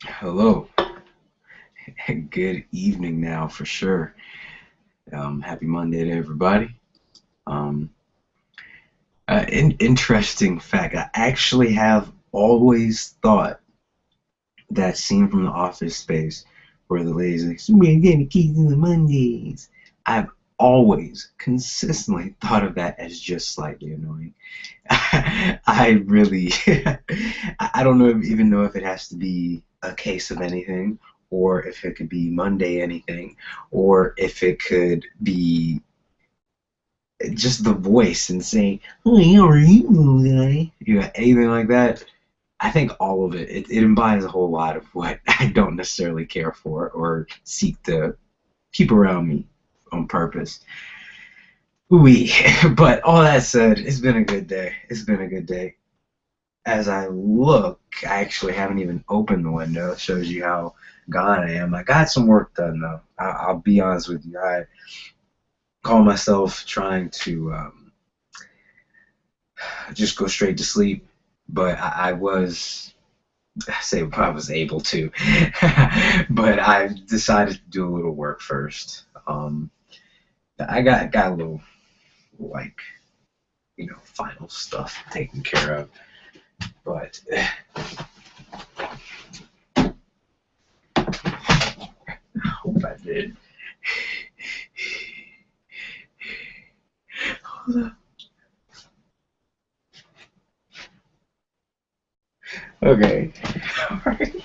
Hello. Good evening now for sure. Happy Monday to everybody. Um, interesting fact. I actually have always thought that scene from The Office Space where the lady's like, "We're gonna keep the Mondays." I've always consistently thought of that as just slightly annoying. I really, I don't know even know if it has to be a case of anything, or if it could be Monday anything, or if it could be just the voice and saying, "Hey, how are you today?" Anything like that. I think all of it embodies a whole lot of what I don't necessarily care for or seek to keep around me on purpose. Oui. But all that said, it's been a good day. It's been a good day. As I look, I actually haven't even opened the window. It shows you how gone I am. I got some work done though. I'll be honest with you. I call myself trying to just go straight to sleep, but I say I was able to, but I decided to do a little work first. I got a little like final stuff taken care of, but I hope I did. Hold up. Okay. All right.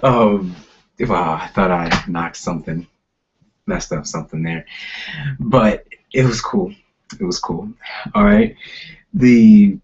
Um. Wow, I thought I knocked something, messed up something there, but it was cool. It was cool. All right. The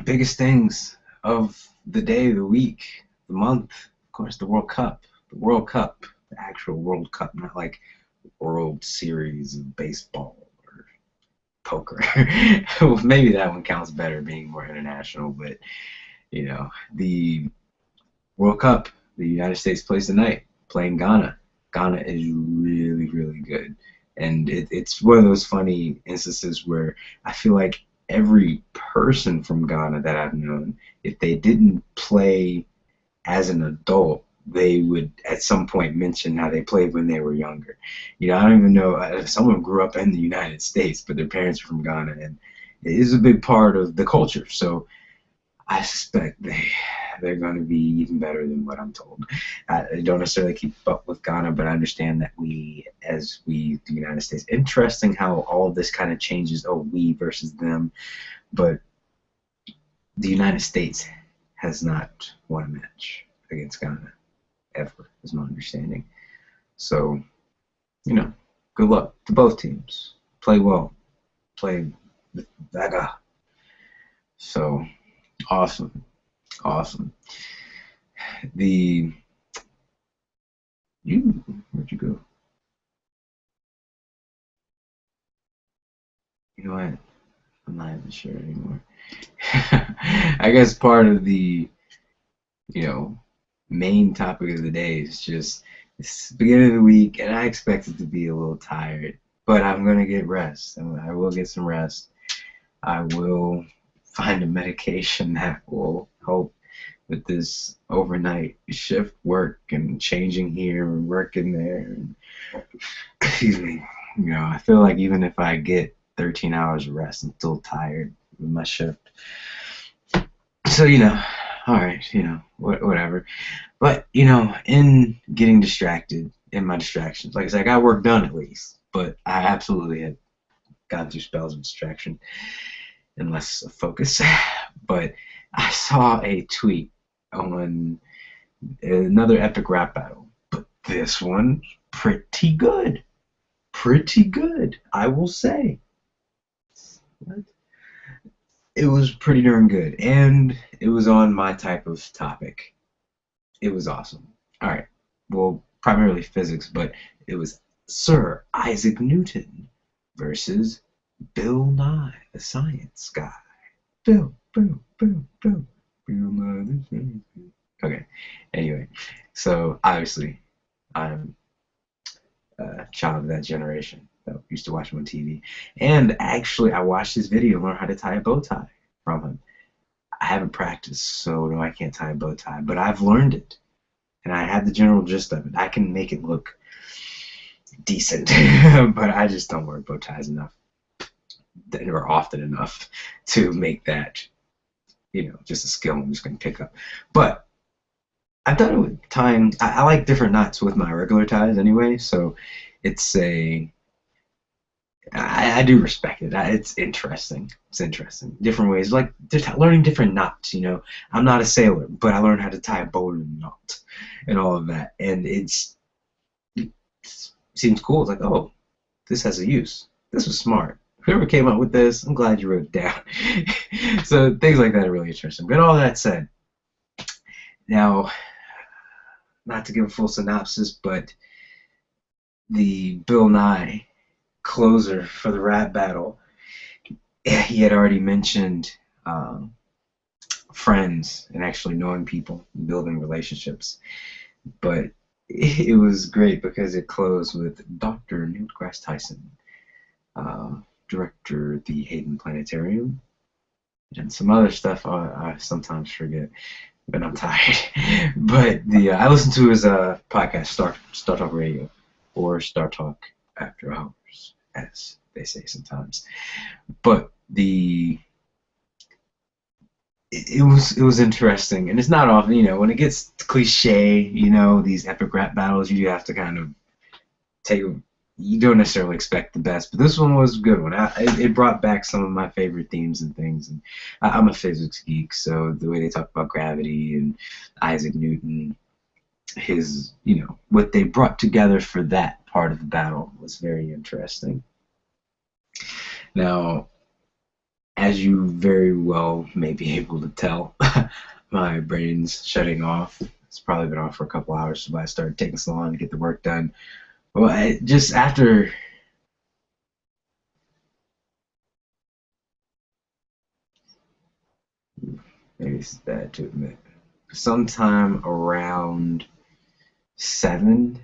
biggest things of the day, the week, the month, of course, the World Cup. The World Cup, the actual World Cup, not like World Series of baseball or poker. Well, maybe that one counts better, being more international. But the World Cup, the United States plays tonight, playing Ghana. Ghana is really, really good. And it's one of those funny instances where I feel like every person from Ghana that I've known, if they didn't play as an adult, they would at some point mention how they played when they were younger. I don't even know if someone grew up in the United States, but their parents are from Ghana, and it is a big part of the culture. So I suspect they're going to be even better than what I'm told. I don't necessarily keep up with Ghana, but I understand that the United States, interesting how all of this kind of changes. Oh, we versus them, but the United States has not won a match against Ghana ever, is my understanding. So, you know, good luck to both teams. Play well, play with Daga. So awesome, awesome. The you Where'd you go? You know what? I'm not even sure anymore. I guess part of the you know main topic of the day is just it's the beginning of the week, and I expect it to be a little tired, but I'm gonna get rest, and I will get some rest. I will find a medication that will help with this overnight shift work and changing here and working there. And, excuse me. I feel like even if I get 13 hours of rest, I'm still tired with my shift. So, all right, whatever. But, in getting distracted, in my distractions, like I said, I got work done at least, but I absolutely had gone through spells of distraction and less of focus. But I saw a tweet on another epic rap battle, but this one pretty good, pretty good, I will say. What? It was pretty darn good, and it was on my type of topic. It was awesome. All right, well, primarily physics, but it was Sir Isaac Newton versus Bill Nye, the science guy. Bill, Bill, Bill, Bill, Bill Nye, the science guy. Okay. Anyway, so obviously I'm a child of that generation that used to watch him on TV. And actually, I watched his video, learn how to tie a bow tie from him. I haven't practiced, so no, I can't tie a bow tie, but I've learned it, and I have the general gist of it. I can make it look decent, but I just don't wear bow ties enough or often enough to make that, just a skill I'm just going to pick up. But I've done it with tying. I like different knots with my regular ties anyway, so it's I do respect it. It's interesting. It's interesting. Different ways, like just learning different knots. I'm not a sailor, but I learned how to tie a bowline knot and all of that, and it seems cool. It's like, oh, this has a use. This was smart. Whoever came up with this, I'm glad you wrote it down. So things like that are really interesting. But all that said, now, not to give a full synopsis, but the Bill Nye closer for the rap battle, he had already mentioned friends and actually knowing people, building relationships. But it was great because it closed with Dr. Neil deGrasse Tyson, director of the Hayden Planetarium, and some other stuff I sometimes forget when I'm tired. But I listened to his podcast, Star Talk Radio, or Star Talk After Hours, as they say sometimes. But it was interesting, and it's not often, when it gets cliche, these epic rap battles, you have to kind of you don't necessarily expect the best, but this one was a good one. It brought back some of my favorite themes and things, and I'm a physics geek, so the way they talk about gravity and Isaac Newton, what they brought together for that part of the battle was very interesting. Now, as you very well may be able to tell, my brain's shutting off. It's probably been off for a couple hours, so I started taking so long to get the work done. Well, just after maybe it's bad to admit, sometime around 7,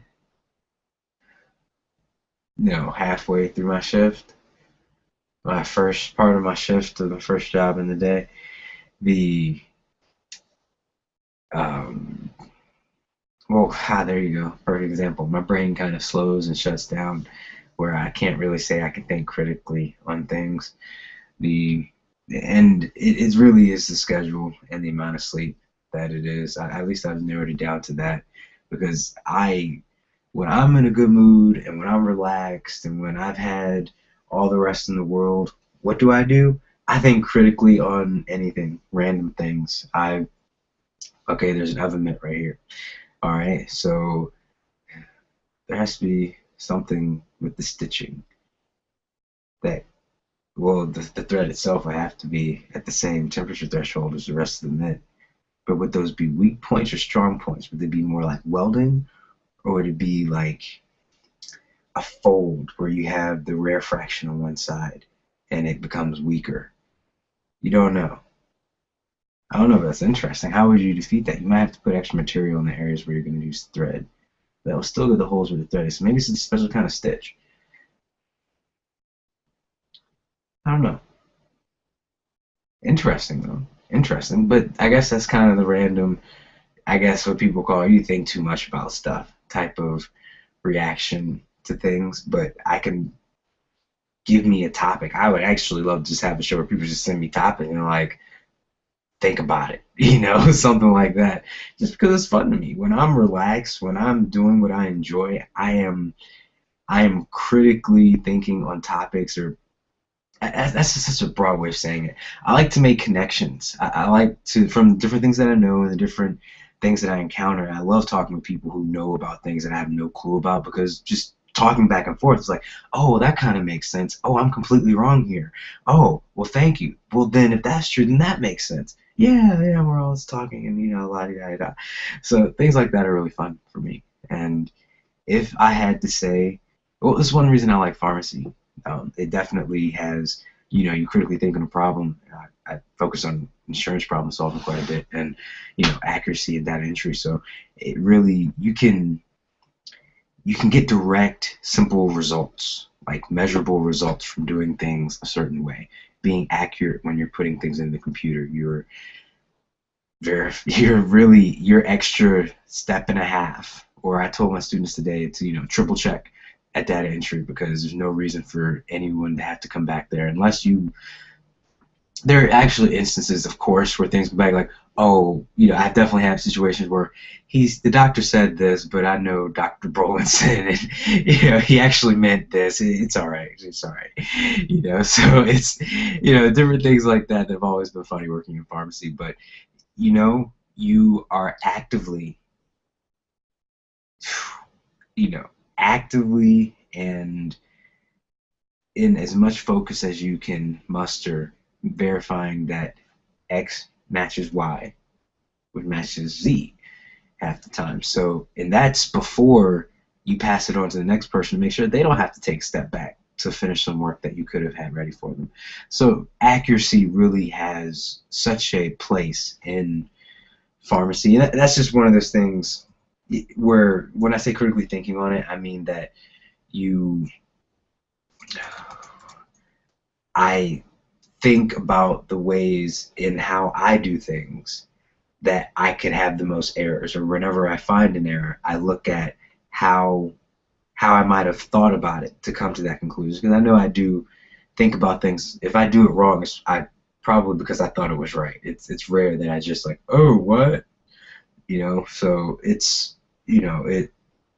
halfway through my shift, my first part of my shift, of the first job in the day, there you go, perfect example. My brain kind of slows and shuts down, where I can't really say I can think critically on things. And it really is the schedule and the amount of sleep that it is. At least I've narrowed it down to that, because when I'm in a good mood and when I'm relaxed and when I've had all the rest in the world, what do? I think critically on anything, random things. Okay, there's an oven mitt right here. All right, so there has to be something with the stitching that, the thread itself would have to be at the same temperature threshold as the rest of the mitt. But would those be weak points or strong points? Would they be more like welding, or would it be like a fold where you have the rarefaction on one side and it becomes weaker? You don't know. I don't know, but that's interesting. How would you defeat that? You might have to put extra material in the areas where you're going to use thread. That will still get the holes where the thread is. So maybe it's a special kind of stitch. I don't know. Interesting, though. Interesting. But I guess that's kind of the random, what people call you think too much about stuff type of reaction to things. But I can give me a topic. I would actually love to just have a show where people just send me topics and like, think about it, something like that. Just because it's fun to me. When I'm relaxed, when I'm doing what I enjoy, I am critically thinking on topics, or that's just such a broad way of saying it. I like to make connections. I like to, from different things that I know and the different things that I encounter. I love talking with people who know about things that I have no clue about, because just talking back and forth, it's like, oh, that kind of makes sense. Oh, I'm completely wrong here. Oh, well, thank you. Well, then if that's true, then that makes sense. Yeah, we're always talking and, la-di-da-da. So things like that are really fun for me. And if I had to say, this is one reason I like pharmacy. It definitely has, you critically think on a problem. I focus on insurance problem solving quite a bit, and, accuracy of data entry. So it really, you can get direct, simple results, like measurable results from doing things a certain way. Being accurate when you're putting things in the computer. you're extra step and a half. Or I told my students today to, triple check at data entry, because there's no reason for anyone to have to come back there unless you. There are actually instances, of course, where things come back like, oh, I definitely have situations where the doctor said this, but I know Dr. Brolin said it. He actually meant this. It's all right. It's all right. So it's, different things like that have always been funny working in pharmacy. But, you are actively, you know, actively and in as much focus as you can muster, verifying that X matches Y, which matches Z half the time. So, and that's before you pass it on to the next person to make sure they don't have to take a step back to finish some work that you could have had ready for them. So accuracy really has such a place in pharmacy. And that's just one of those things where when I say critically thinking on it, I mean that I think about the ways in how I do things that I could have the most errors, or whenever I find an error, I look at how I might have thought about it to come to that conclusion. Because I know I do think about things. If I do it wrong, I probably because I thought it was right. It's rare that I just like, oh, what? So it's it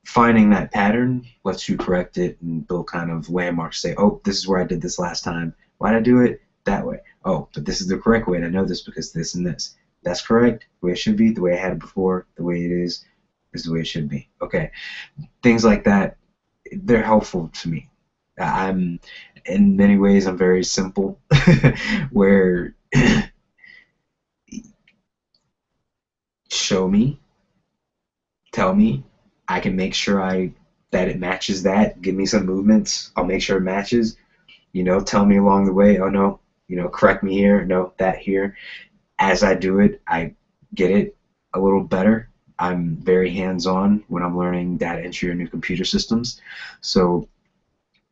finding that pattern lets you correct it and build kind of landmarks. Say, oh, this is where I did this last time. Why'd I do it that way? Oh, but this is the correct way, and I know this because this and this. That's correct. The way it should be, the way I had it before, the way it is the way it should be. Okay, things like that, they're helpful to me. In many ways, I'm very simple, where show me, tell me, I can make sure that it matches that. Give me some movements. I'll make sure it matches. Tell me along the way. Oh no, correct me here. No, that here. As I do it, I get it a little better. I'm very hands-on when I'm learning data entry or new computer systems. So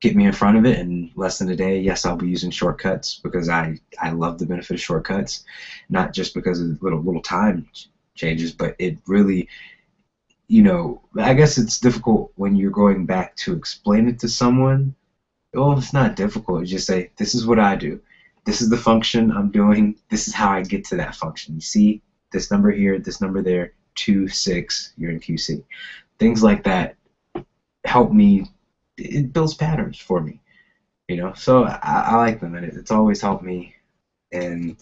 get me in front of it in less than a day. Yes, I'll be using shortcuts because I love the benefit of shortcuts, not just because of little time changes, but it really, I guess it's difficult when you're going back to explain it to someone. Well, it's not difficult. You just say, this is what I do. This is the function I'm doing. This is how I get to that function. You see this number here, this number there, 2, 6, you're in QC. Things like that help me. It builds patterns for me, So I like them, and it's always helped me. And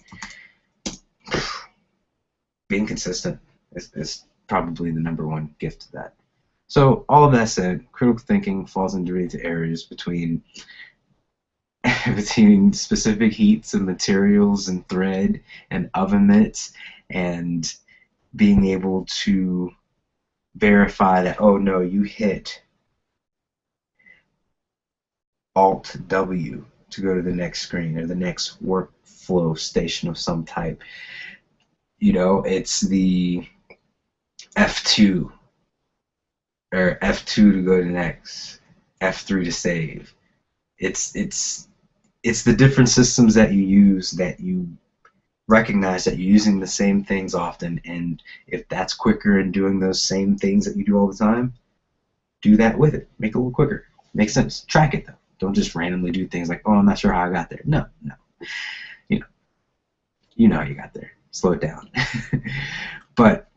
being consistent is probably the #1 gift to that. So all of that said, critical thinking falls into areas between specific heats and materials and thread and oven mitts, and being able to verify that, oh no, you hit Alt W to go to the next screen or the next workflow station of some type. It's the F2 or F2 to go to next, F3 to save. It's the different systems that you use that you recognize that you're using the same things often, and if that's quicker in doing those same things that you do all the time, do that with it. Make it a little quicker. Makes sense. Track it though. Don't just randomly do things like, oh, I'm not sure how I got there. No. You know how you got there. Slow it down. But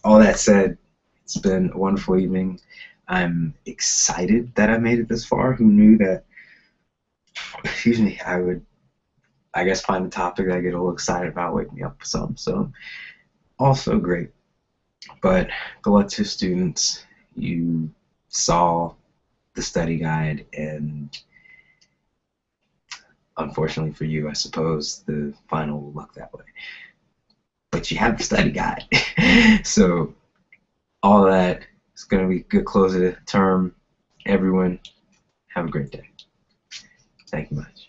all that said, it's been a wonderful evening. I'm excited that I made it this far. Who knew that, excuse me, I would, I guess, find a topic that I get a little excited about, wake me up some. So, also great. But good luck to students. You saw the study guide, and unfortunately for you, I suppose, the final will look that way. But you have the study guide. So, all that is going to be a good close of the term. Everyone, have a great day. Thank you much.